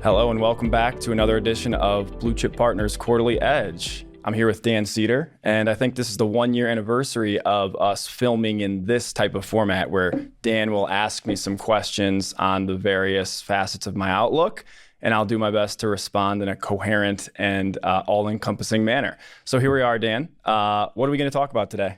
Hello and welcome back to another edition of Blue Chip Partners Quarterly Edge. I'm here with Dan Seder, and I think this is the 1-year anniversary of us filming in this type of format where Dan will ask me some questions on the various facets of my outlook, and I'll do my best to respond in a coherent and all-encompassing manner. So here we are, Dan. What are we going to talk about today?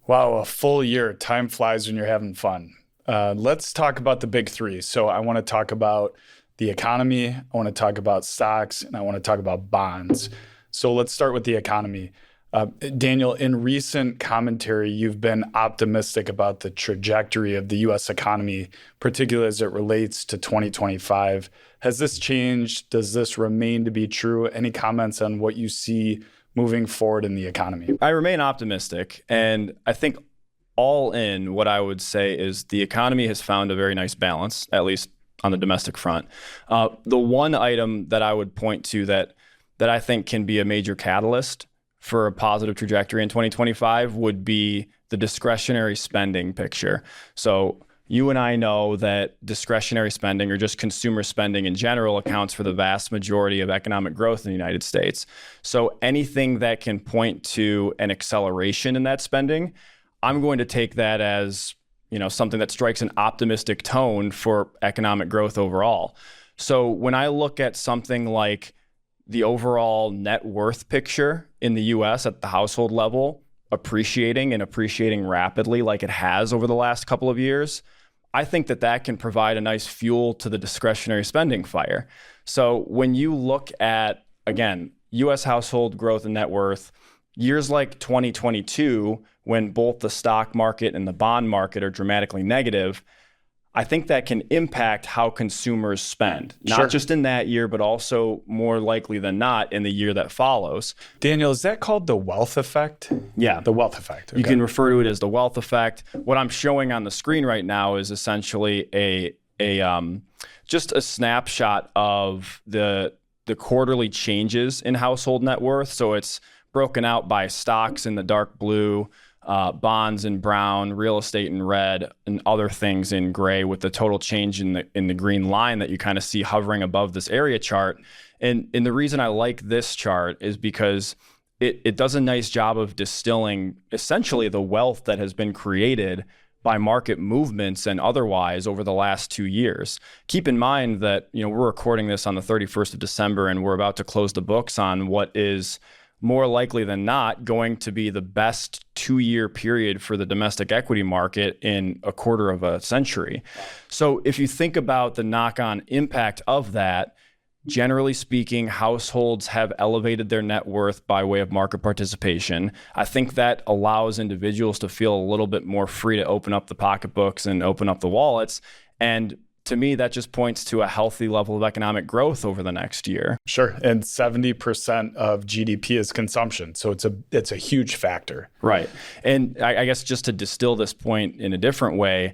Wow, a full year. Time flies when you're having fun. Let's talk about the big three. So I want to talk about the economy, I want to talk about stocks, and I want to talk about bonds. So let's start with the economy. Daniel, in recent commentary, you've been optimistic about the trajectory of the U.S. economy, particularly as it relates to 2025. Has this changed? Does this remain to be true? Any comments on what you see moving forward in the economy? I remain optimistic, and I think all in what I would say is the economy has found a very nice balance, at least on the domestic front. The one item that I would point to that I think can be a major catalyst for a positive trajectory in 2025 would be the discretionary spending picture. So you and I know that discretionary spending, or just consumer spending in general, accounts for the vast majority of economic growth in the United States. So anything that can point to an acceleration in that spending, I'm going to take that as something that strikes an optimistic tone for economic growth overall. So when I look at something like the overall net worth picture in the US at the household level, appreciating rapidly like it has over the last couple of years, I think that can provide a nice fuel to the discretionary spending fire. So when you look at, again, US household growth and net worth, years like 2022, when both the stock market and the bond market are dramatically negative, I think that can impact how consumers spend, not just in that year, but also more likely than not in the year that follows. Daniel, is that called the wealth effect? Yeah. The wealth effect. Okay. You can refer to it as the wealth effect. What I'm showing on the screen right now is essentially just a snapshot of the quarterly changes in household net worth. So it's broken out by stocks in the dark blue, bonds in brown, real estate in red, and other things in gray, with the total change in the green line that you kind of see hovering above this area chart. And the reason I like this chart is because it does a nice job of distilling essentially the wealth that has been created by market movements and otherwise over the last 2 years. Keep in mind that we're recording this on the 31st of December, and we're about to close the books on what is more likely than not going to be the best 2-year period for the domestic equity market in a quarter of a century. So if you think about the knock-on impact of that, generally speaking, households have elevated their net worth by way of market participation. I think that allows individuals to feel a little bit more free to open up the pocketbooks and open up the wallets. And to me, that just points to a healthy level of economic growth over the next year. Sure. And 70% of GDP is consumption. So it's a huge factor. Right. And I guess just to distill this point in a different way,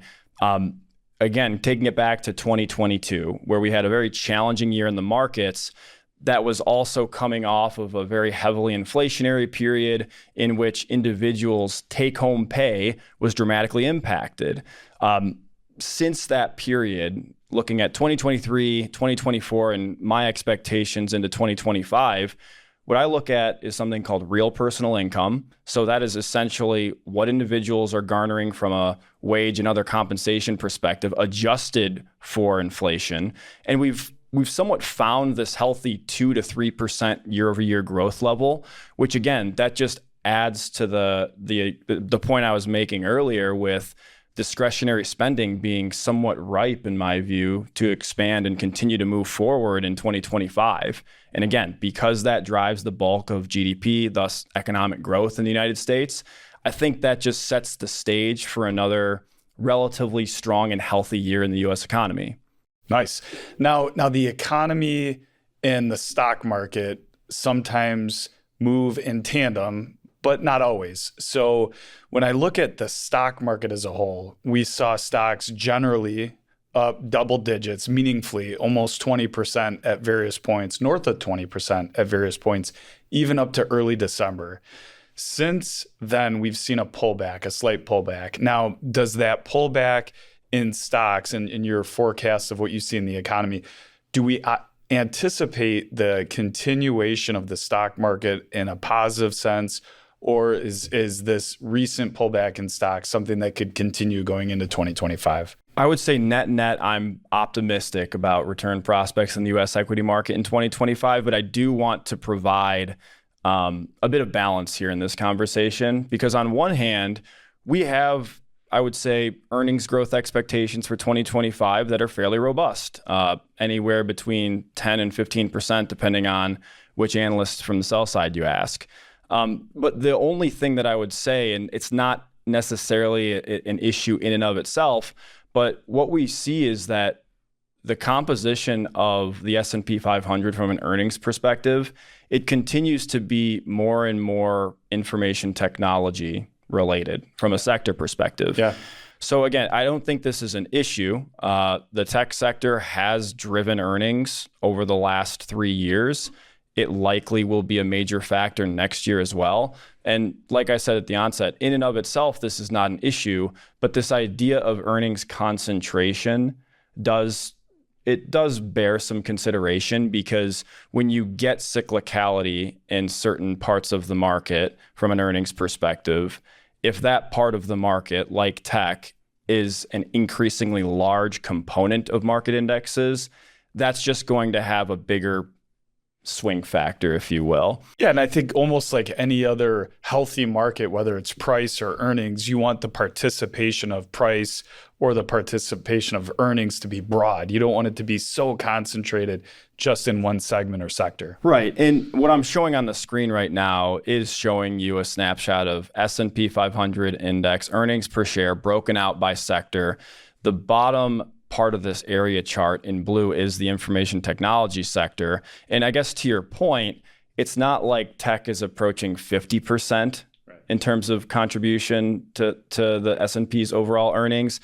again, taking it back to 2022, where we had a very challenging year in the markets, that was also coming off of a very heavily inflationary period in which individuals' take-home pay was dramatically impacted. Since that period, looking at 2023, 2024, and my expectations into 2025, what I look at is something called real personal income. So that is essentially what individuals are garnering from a wage and other compensation perspective, adjusted for inflation. And we've somewhat found this healthy 2 to 3% year-over-year growth level, which again, that just adds to the point I was making earlier with discretionary spending being somewhat ripe, in my view, to expand and continue to move forward in 2025. And again, because that drives the bulk of GDP, thus economic growth in the United States, I think that just sets the stage for another relatively strong and healthy year in the U.S. economy. Nice. Now the economy and the stock market sometimes move in tandem, but not always. So when I look at the stock market as a whole, we saw stocks generally up double digits, meaningfully, almost 20% at various points, north of 20% at various points, even up to early December. Since then, we've seen a pullback, a slight pullback. Now, does that pullback in stocks and in your forecast of what you see in the economy, anticipate the continuation of the stock market in a positive sense, or is this recent pullback in stocks something that could continue going into 2025? I would say net, I'm optimistic about return prospects in the U.S. equity market in 2025, but I do want to provide a bit of balance here in this conversation, because on one hand, we have, I would say, earnings growth expectations for 2025 that are fairly robust, anywhere between 10 and 15%, depending on which analysts from the sell side you ask. But the only thing that I would say, and it's not necessarily an issue in and of itself, but what we see is that the composition of the S&P 500 from an earnings perspective, it continues to be more and more information technology related from a sector perspective. Yeah. So again, I don't think this is an issue. The tech sector has driven earnings over the last 3 years. It likely will be a major factor next year as well. And like I said at the onset, in and of itself, this is not an issue, but this idea of earnings concentration does bear some consideration, because when you get cyclicality in certain parts of the market from an earnings perspective, if that part of the market, like tech, is an increasingly large component of market indexes, that's just going to have a bigger swing factor, if you will. Yeah, and I think almost like any other healthy market, whether it's price or earnings, you want the participation of price or the participation of earnings to be broad. You don't want it to be so concentrated just in one segment or sector. Right. And what I'm showing on the screen right now is showing you a snapshot of S&P 500 index earnings per share broken out by sector. The bottom part of this area chart in blue is the information technology sector. And I guess to your point, it's not like tech is approaching 50% in terms of contribution to the S&P's overall earnings.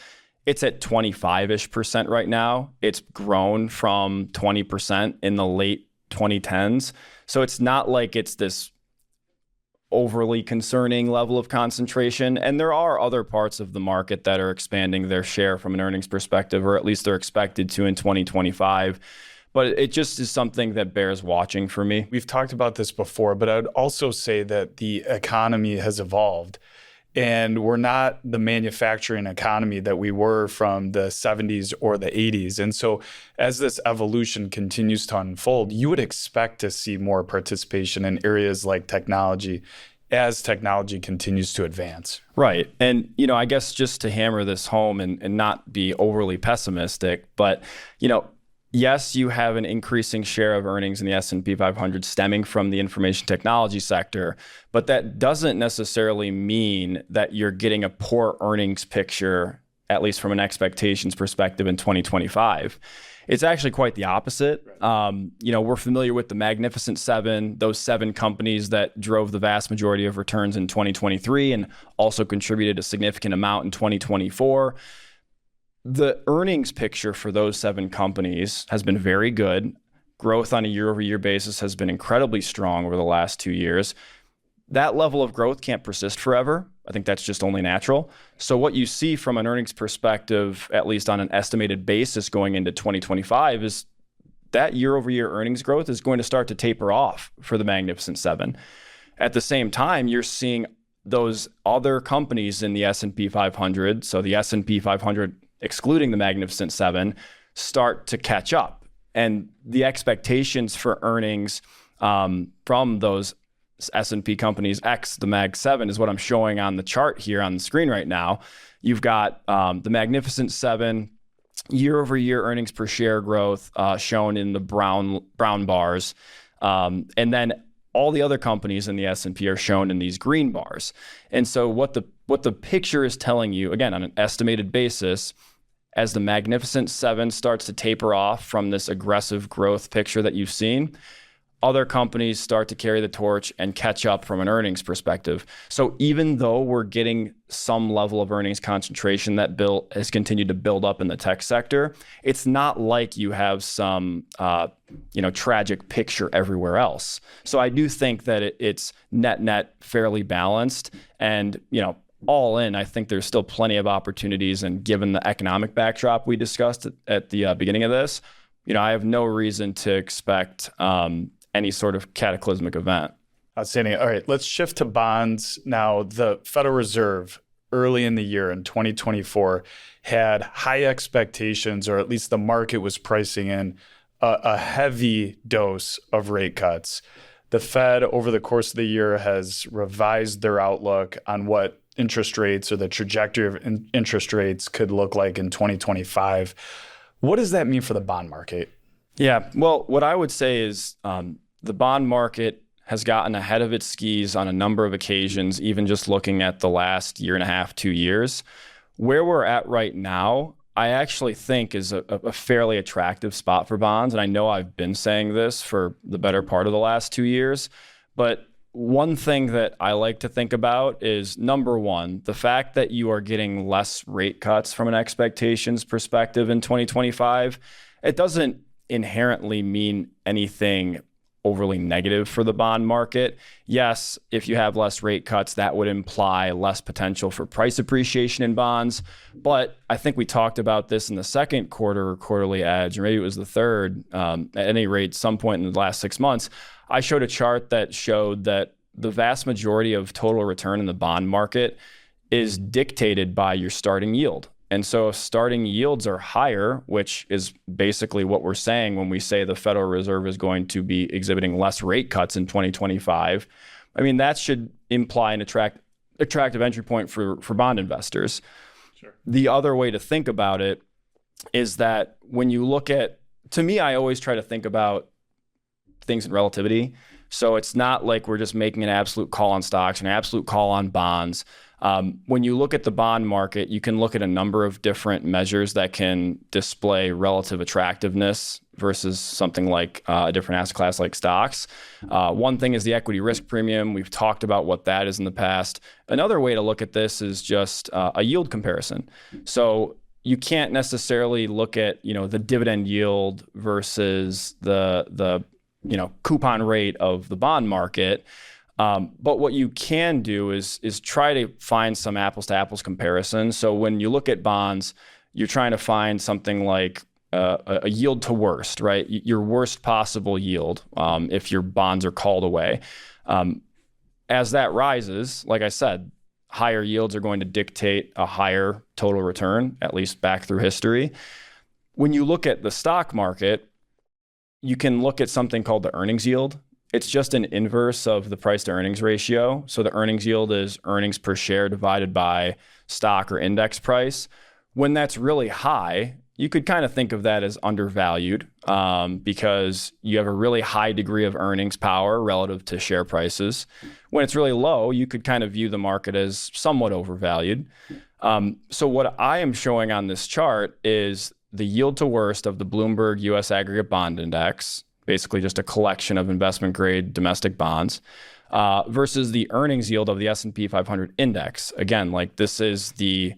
It's at 25-ish% right now. It's grown from 20% in the late 2010s. So it's not like it's this overly concerning level of concentration. And there are other parts of the market that are expanding their share from an earnings perspective, or at least they're expected to in 2025. But it just is something that bears watching for me. We've talked about this before, but I would also say that the economy has evolved. And we're not the manufacturing economy that we were from the 70s or the 80s. And so as this evolution continues to unfold, you would expect to see more participation in areas like technology as technology continues to advance. Right. And, I guess just to hammer this home and not be overly pessimistic, but, yes, you have an increasing share of earnings in the S&P 500 stemming from the information technology sector, but that doesn't necessarily mean that you're getting a poor earnings picture, at least from an expectations perspective in 2025. It's actually quite the opposite. We're familiar with the Magnificent Seven, those 7 companies that drove the vast majority of returns in 2023 and also contributed a significant amount in 2024. The earnings picture for those 7 companies has been very good. Growth on a year-over-year basis has been incredibly strong over the last 2 years. That level of growth can't persist forever. I think that's just only natural. So what you see from an earnings perspective, at least on an estimated basis going into 2025, is that year-over-year earnings growth is going to start to taper off for the Magnificent Seven. At the same time, you're seeing those other companies in the S&P 500, so the S&P 500 excluding the Magnificent Seven, start to catch up. And the expectations for earnings from those S&P companies, X the Mag 7, is what I'm showing on the chart here on the screen right now. You've got the Magnificent Seven year-over-year earnings per share growth shown in the brown bars. And then all the other companies in the S&P are shown in these green bars. And so what the picture is telling you, again, on an estimated basis, as the Magnificent Seven starts to taper off from this aggressive growth picture that you've seen, other companies start to carry the torch and catch up from an earnings perspective. So even though we're getting some level of earnings concentration that has continued to build up in the tech sector, it's not like you have some tragic picture everywhere else. So I do think that it's net fairly balanced. And all in, I think there's still plenty of opportunities. And given the economic backdrop we discussed at the beginning of this, I have no reason to expect any sort of cataclysmic event. Outstanding. All right, let's shift to bonds. Now, the Federal Reserve early in the year in 2024 had high expectations, or at least the market was pricing in a heavy dose of rate cuts. The Fed over the course of the year has revised their outlook on what interest rates or the trajectory of interest rates could look like in 2025. What does that mean for the bond market? Yeah, well, what I would say is the bond market has gotten ahead of its skis on a number of occasions, even just looking at the last year and a half, 2 years. Where we're at right now, I actually think is a fairly attractive spot for bonds. And I know I've been saying this for the better part of the last 2 years. But one thing that I like to think about is, number one, the fact that you are getting less rate cuts from an expectations perspective in 2025. It doesn't inherently mean anything overly negative for the bond market. Yes, if you have less rate cuts, that would imply less potential for price appreciation in bonds. But I think we talked about this in the second quarter or quarterly edge, or maybe it was the third, at any rate, some point in the last 6 months. I showed a chart that showed that the vast majority of total return in the bond market is dictated by your starting yield. And so if starting yields are higher, which is basically what we're saying when we say the Federal Reserve is going to be exhibiting less rate cuts in 2025, I mean, that should imply an attractive entry point for bond investors. Sure. The other way to think about it is that when you look at, to me, I always try to think about things in relativity. So it's not like we're just making an absolute call on stocks, an absolute call on bonds. When you look at the bond market, you can look at a number of different measures that can display relative attractiveness versus something like a different asset class like stocks. One thing is the equity risk premium. We've talked about what that is in the past. Another way to look at this is just a yield comparison. So you can't necessarily look at the dividend yield versus the coupon rate of the bond market. But what you can do is try to find some apples to apples comparison. So when you look at bonds, you're trying to find something like a yield to worst, right? Your worst possible yield if your bonds are called away. As that rises, like I said, higher yields are going to dictate a higher total return, at least back through history. When you look at the stock market, you can look at something called the earnings yield. It's just an inverse of the price to earnings ratio. So the earnings yield is earnings per share divided by stock or index price. When that's really high, you could kind of think of that as undervalued because you have a really high degree of earnings power relative to share prices. When it's really low, you could kind of view the market as somewhat overvalued. So what I am showing on this chart is the yield to worst of the Bloomberg U.S. Aggregate Bond Index, basically just a collection of investment grade domestic bonds, versus the earnings yield of the S&P 500 index. Again, like this is the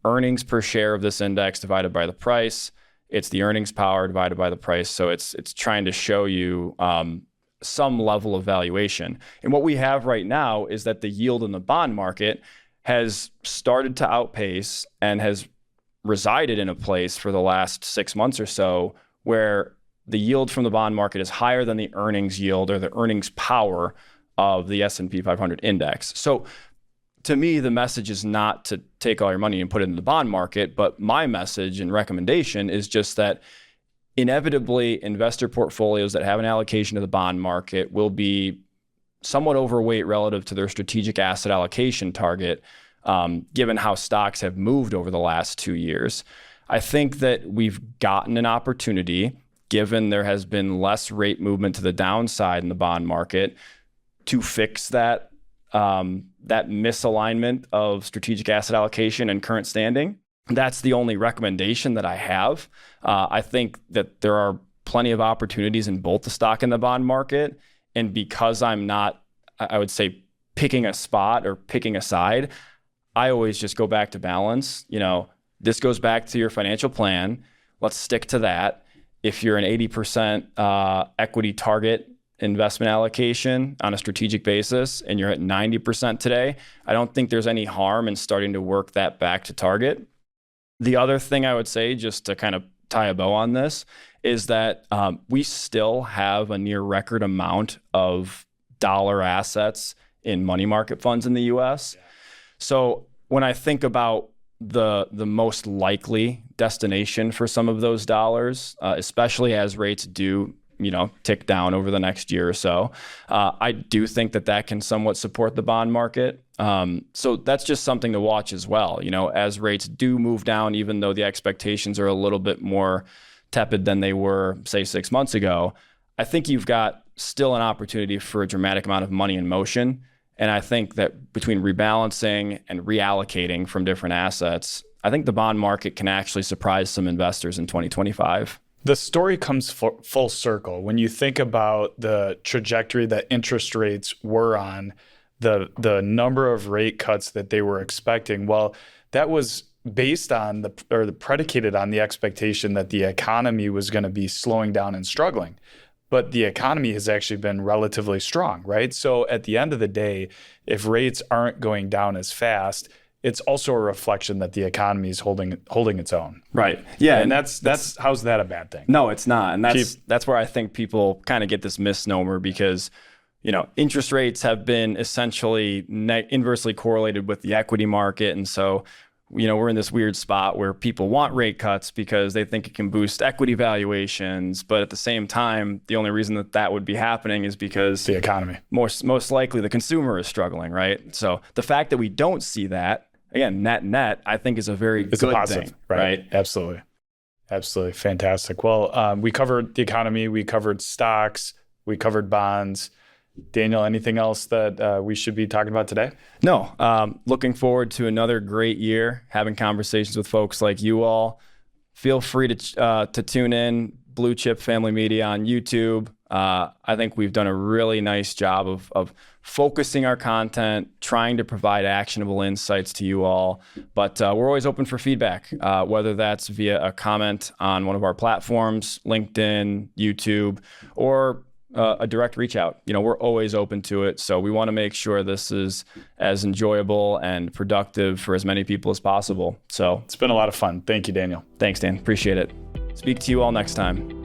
earnings per share of this index divided by the price. It's the earnings power divided by the price. So it's trying to show you some level of valuation. And what we have right now is that the yield in the bond market has started to outpace and has resided in a place for the last 6 months or so where the yield from the bond market is higher than the earnings yield or the earnings power of the S&P 500 index. So to me, the message is not to take all your money and put it in the bond market, but my message and recommendation is just that inevitably investor portfolios that have an allocation to the bond market will be somewhat overweight relative to their strategic asset allocation target, given how stocks have moved over the last 2 years. I think that we've gotten an opportunity, given there has been less rate movement to the downside in the bond market, to fix that misalignment of strategic asset allocation and current standing. That's the only recommendation that I have. I think that there are plenty of opportunities in both the stock and the bond market. And because I'm not, I would say, picking a spot or picking a side, I always just go back to balance. This goes back to your financial plan. Let's stick to that. If you're an 80% equity target investment allocation on a strategic basis and you're at 90% today, I don't think there's any harm in starting to work that back to target. The other thing I would say, just to kind of tie a bow on this is that we still have a near record amount of dollar assets in money market funds in the US. So when I think about the most likely destination for some of those dollars, especially as rates do tick down over the next year or so, I do think that can somewhat support the bond market. So that's just something to watch as well. As rates do move down, even though the expectations are a little bit more tepid than they were, say, 6 months ago, I think you've got still an opportunity for a dramatic amount of money in motion. And I think that between rebalancing and reallocating from different assets, I think the bond market can actually surprise some investors in 2025. The story comes full circle. When you think about the trajectory that interest rates were on, the number of rate cuts that they were expecting, well, that was based on predicated on the expectation that the economy was going to be slowing down and struggling. But the economy has actually been relatively strong, right? So at the end of the day, if rates aren't going down as fast, it's also a reflection that the economy is holding its own. Right. Yeah. And that's how's that a bad thing? No, it's not. And that's where I think people kind of get this misnomer because, interest rates have been essentially inversely correlated with the equity market. And so, we're in this weird spot where people want rate cuts because they think it can boost equity valuations. But at the same time, the only reason that would be happening is because the economy, most likely the consumer is struggling, right? So the fact that we don't see that, again, net, I think is a very good positive thing, right? Absolutely. Fantastic. Well, we covered the economy, we covered stocks, we covered bonds. Daniel, anything else that we should be talking about today? No. Looking forward to another great year, having conversations with folks like you all. Feel free to tune in, Blue Chip Family Media on YouTube. I think we've done a really nice job of focusing our content, trying to provide actionable insights to you all. But we're always open for feedback, whether that's via a comment on one of our platforms, LinkedIn, YouTube, or a direct reach out. We're always open to it. So we want to make sure this is as enjoyable and productive for as many people as possible. So it's been a lot of fun. Thank you, Daniel. Thanks, Dan. Appreciate it. Speak to you all next time.